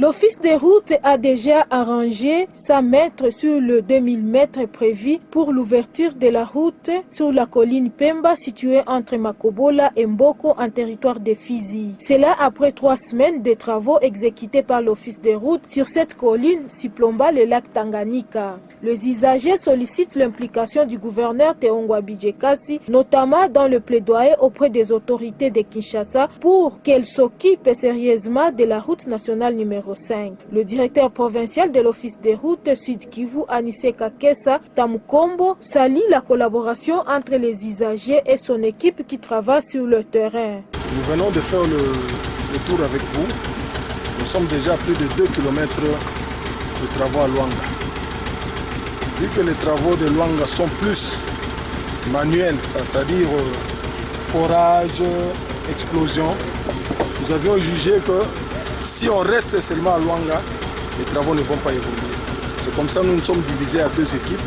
L'Office des routes a déjà arrangé 100 mètres sur le 2000 mètres prévu pour l'ouverture de la route sur la colline Pemba située entre Makobola et Mboko en territoire de Fizi. C'est là après 3 semaines de travaux exécutés par l'Office des routes sur cette colline surplombant le lac Tanganyika. Les usagers sollicitent l'implication du gouverneur Teongwa Bijekasi, notamment dans le plaidoyer auprès des autorités de Kinshasa pour qu'elles s'occupent sérieusement de la route nationale numéro 5. Le directeur provincial de l'Office des routes Sud Kivu, Anissé Kakessa Tamukombo, salue la collaboration entre les usagers et son équipe qui travaille sur le terrain. Nous venons de faire le tour avec vous. Nous sommes déjà à plus de 2 km de travaux à Luanga. Vu que les travaux de Luanga sont plus manuels, c'est-à-dire forage, explosion, nous avions jugé que si on reste seulement à Luanga, les travaux ne vont pas évoluer. C'est comme ça que nous nous sommes divisés à 2 équipes.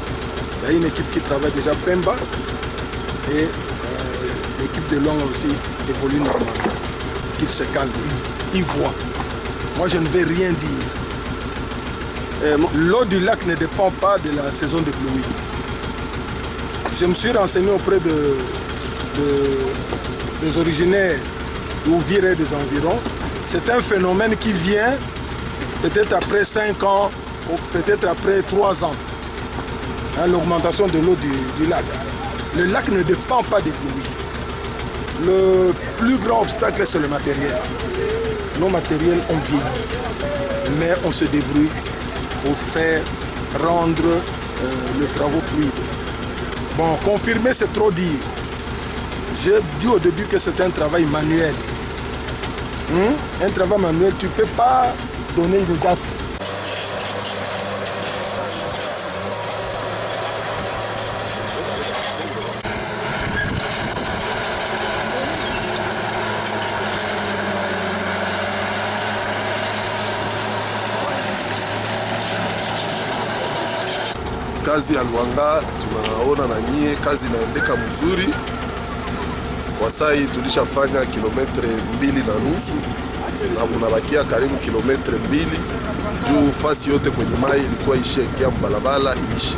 Il y a une équipe qui travaille déjà Pemba et l'équipe de Luanga aussi évolue normalement. Qu'ils se calment, ils voient. Moi je ne vais rien dire. L'eau du lac ne dépend pas de la saison de pluie. Je me suis renseigné auprès des originaires d'Ouvira et des environs. C'est un phénomène qui vient peut-être après 5 ans ou peut-être après 3 ans. L'augmentation de l'eau du lac. Le lac ne dépend pas des pluies. Le plus grand obstacle, c'est le matériel. Nos matériels ont vieilli, mais on se débrouille pour faire rendre le travail fluide. Bon, confirmer, c'est trop dire. J'ai dit au début que c'est un travail manuel. Un travail manuel, tu ne peux pas donner une date. Kazi ya Luanga tunaona na nyie kazi inaendeka mzuri. Kwa sasa tulishafanya kilometre 2.5 na kunabakia karibu kilometre 2 juu fasi yote kwenye mai ilikuwa ishiingia mbalabala iishi.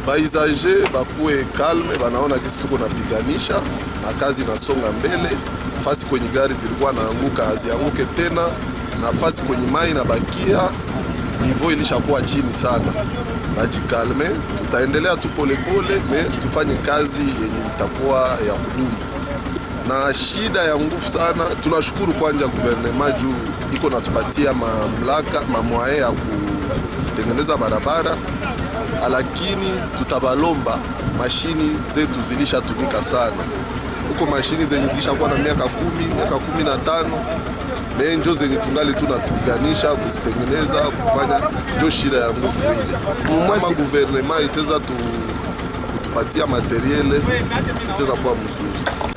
Baizaje bakuwe kalme, banaona kisi tuko napiganisha na kazi nasonga mbele. Fasi kwenye gari zilikuwa naanguka hazianguke tena, na fasi kwenye mai nabakia niveau ilishakuwa chini sana. Najikalme, tutaendelea tu polepole, tufanye kazi yenye itakuwa ya kudumu. Na shida ya nguvu sana, tunashukuru kwanja guvernema juu iko natupatia mamlaka, mamwae ya kutengeneza barabara, lakini tutabalomba mashini zetu zilishatumika sana. Huko mashini zenye zilishakuwa na miaka 10, miaka 15, njo zenye tungali tunapiganisha kuzitengeneza, kufanya njo shida ya nguvu ile. Kama guvernema iteza kutupatia materiele, iteza kuwa mzuri.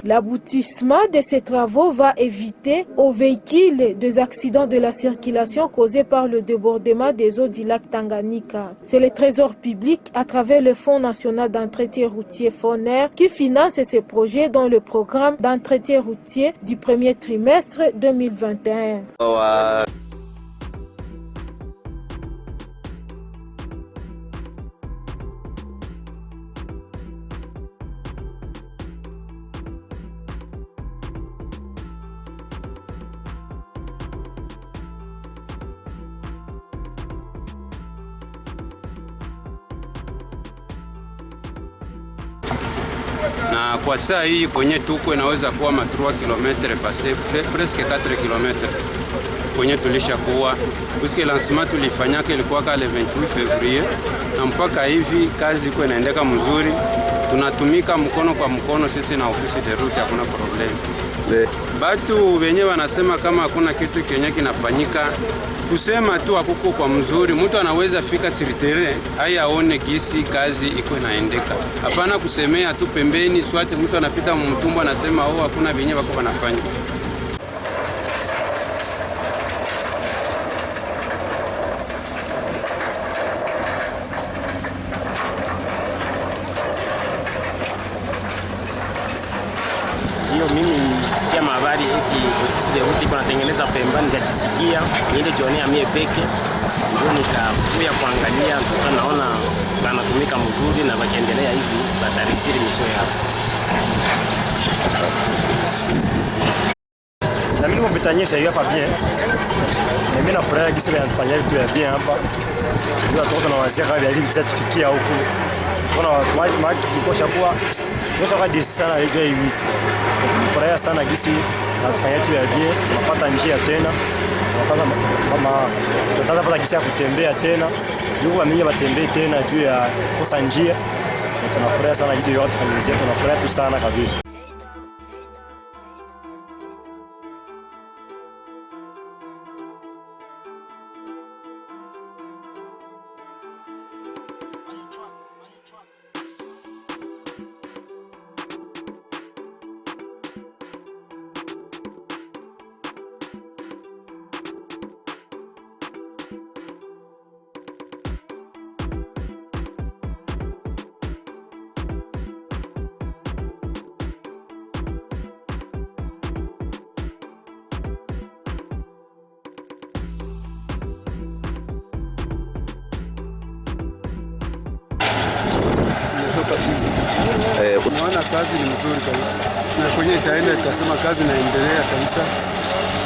L'aboutissement de ces travaux va éviter aux véhicules des accidents de la circulation causés par le débordement des eaux du lac Tanganyika. C'est le Trésor public à travers le Fonds national d'entretien routier FONER qui finance ces projets dans le programme d'entretien routier du premier trimestre 2021. Na kwa saa hii kwenye tuko inaweza kuwa 3 km passé presque 4 km kwenye tulishakuwa puisque lancement tulifanyaka ilikuwa le 28 février na mpaka hivi kazi iko inaendeka mzuri. Tunatumika mkono kwa mkono sisi na ofisi de route, hakuna problem. Batu wenyewe wanasema kama hakuna kitu kenye kinafanyika, kusema tu hakuko kwa mzuri. Mtu anaweza fika siritere haya aone gisi kazi iko inaendeka. Hapana kusemea tu pembeni, swate mtu anapita mtumbo anasema hakuna wenyewe wako wanafanya. kujionea mie peke, ndio nikakuya kuangalia, sasa naona wanatumika mzuri na wakiendelea hivi batarisiri misho yao. Na mimi nimetanyesha hiyo hapa bien. Mimi nafurahi gisi wanafanya vitu ya bien hapa. Ndio watoto na wazee kama hivi tufikia huku. Kuna watu maki kikosha kwa ndio kwa disi sana hiyo hivi. Nafurahi sana gisi wanafanya vitu ya bien, tunapata njia tena. Tunapata kama tunapata gisi ya kutembea tena. Juu wa mimi batembee tena juu ya kosa njia. Tunafurahi sana gisi watu wanafanya, tunafurahi tu sana kabisa. Naona kazi ni mzuri kabisa, na kwenye itaenda tutasema kazi inaendelea kabisa,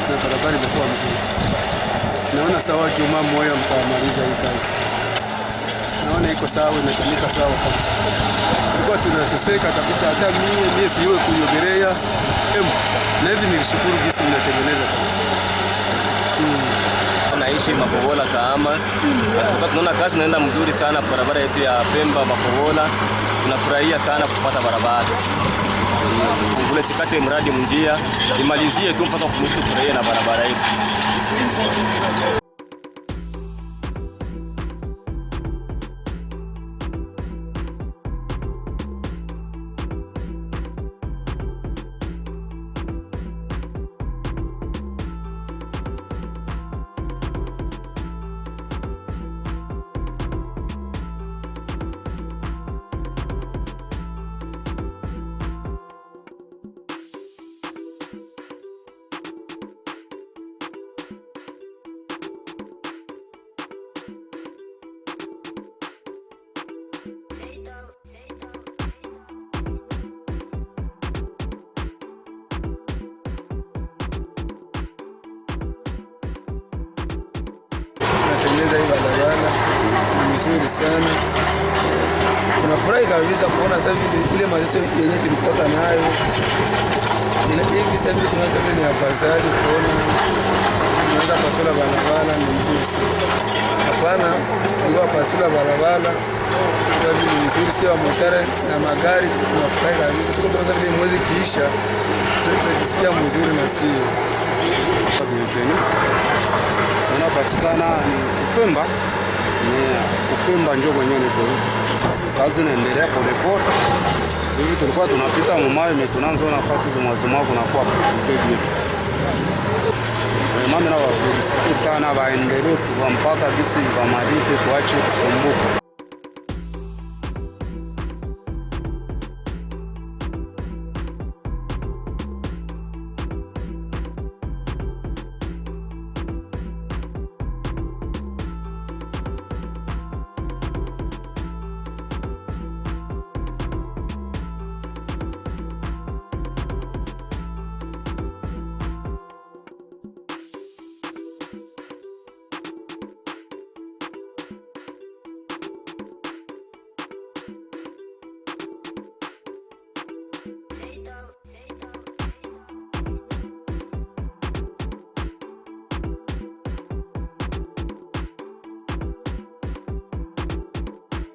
na barabara imekuwa mzuri. Naona sawa, juma moja mtamaliza hii kazi. Naona iko sawa, imetumika sawa kabisa. Tulikuwa tunateseka kabisa, hata mimi siwe kuyogelea na hivi nilishukuru jinsi mnatengeneza kabisa. Naishi Makobola Kahama. Tunaona kazi inaenda mzuri sana kwa barabara yetu ya Pemba Makobola. Tunafurahia sana kupata barabara. Ule sikate mradi mjia, imalizie tu mpaka kufurahia na barabara yetu. Tunatengeneza hii barabara nzuri sana. Tunafurahi kabisa kuona sasa ile malizo yenyewe tulipata nayo. Hivi sasa tunaanza ni afadhali kuona tunaanza pasula barabara ni nzuri sana. Hapana, ndio pasula barabara kwa vile ni nzuri, sio motare na magari. Tunafurahi kabisa, tuko tunaweza vile mwezi kiisha sasa tunasikia mzuri na sio kwa bienvenue. Unapatikana Upemba, ni Upemba ndio mwenyewe niko. Kazi inaendelea polepole. Hivi tulikuwa tunapita mumayo, tunaanza nafasi za mwazima kuna kwa kupiga. Mama na wafuasi sana waendelee kwa mpaka bisi wamalize, tuache kusumbuka.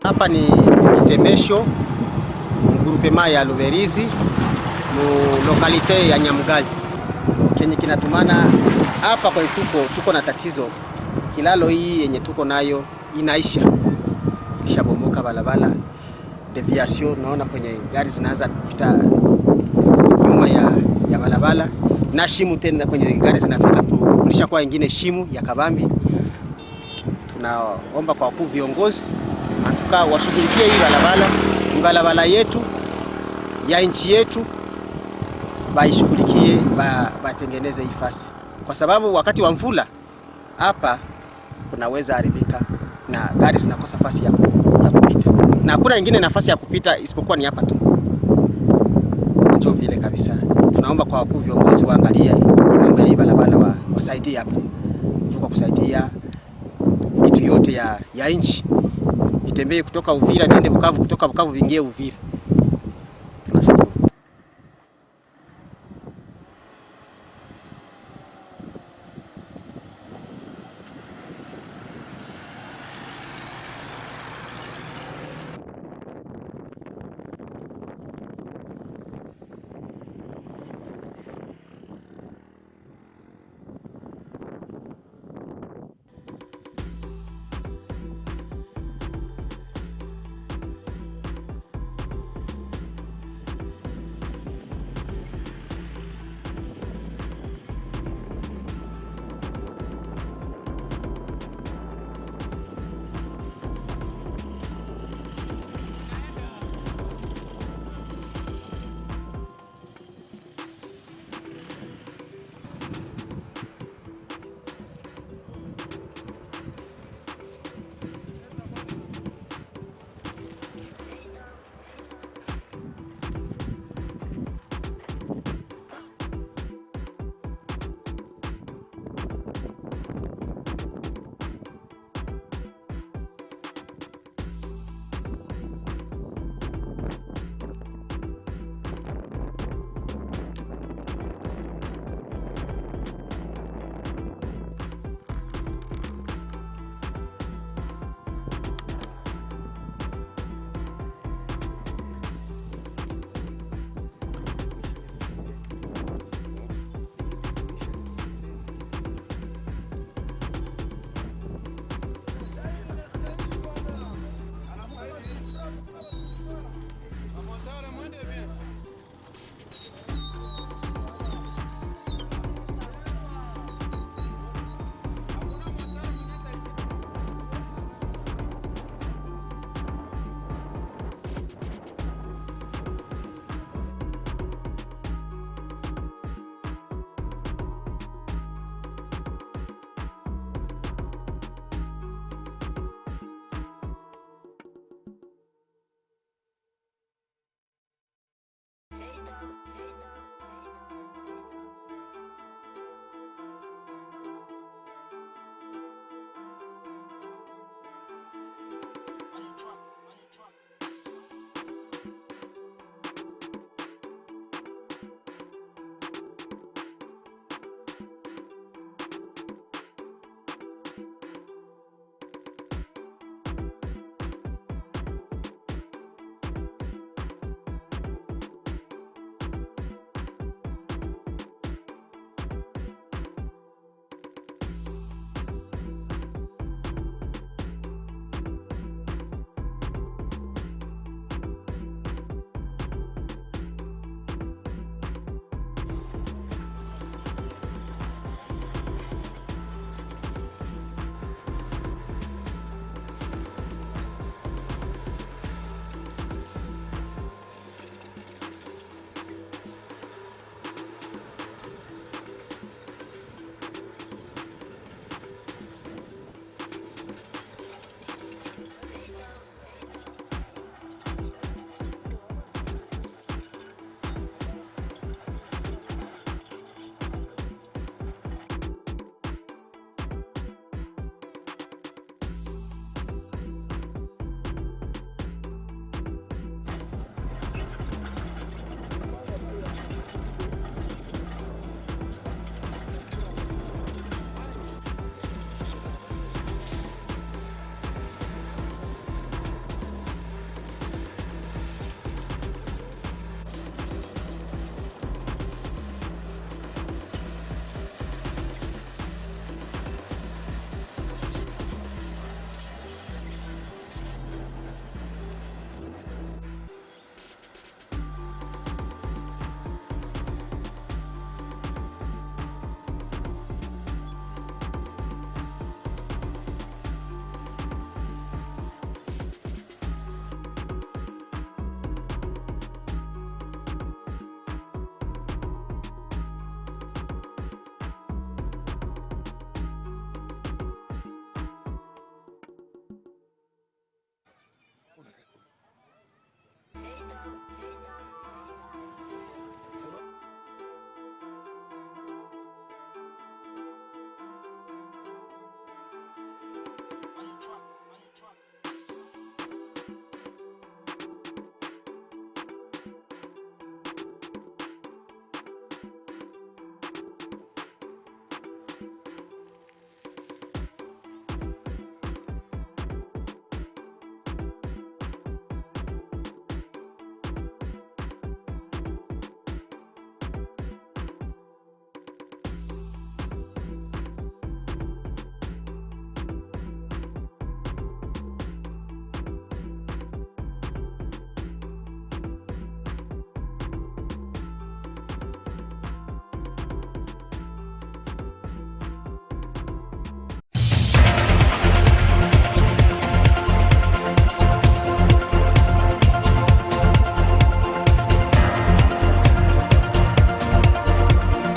Hapa ni Kitemesho, groupement ya Luberizi, mu lokalite ya Nyamugali. Kenye kinatumana hapa kwa tuko na tatizo. Kilalo hii yenye tuko nayo inaisha. Ishabomoka balabala. Deviation naona kwenye gari zinaanza kupita nyuma ya balabala. Na shimu tena kwenye gari zinapita kulisha kwa nyingine shimu ya kabambi. Tunaomba kwa wakuu viongozi atuka washughulikie hii barabara yetu ya nchi yetu, baishughulikie, batengeneze hii fasi, kwa sababu wakati wa mvula hapa kunaweza haribika na gari zinakosa nafasi ya kupita, na hakuna ingine nafasi ya kupita isipokuwa ni hapa tu. Ndio vile kabisa. Tunaomba kwa wakuu viongozi waangalie mambo ya barabara, wasaidie hapa kwa kusaidia vitu yote ya nchi itembee kutoka Uvira viende Bukavu, kutoka Bukavu vingie Uvira.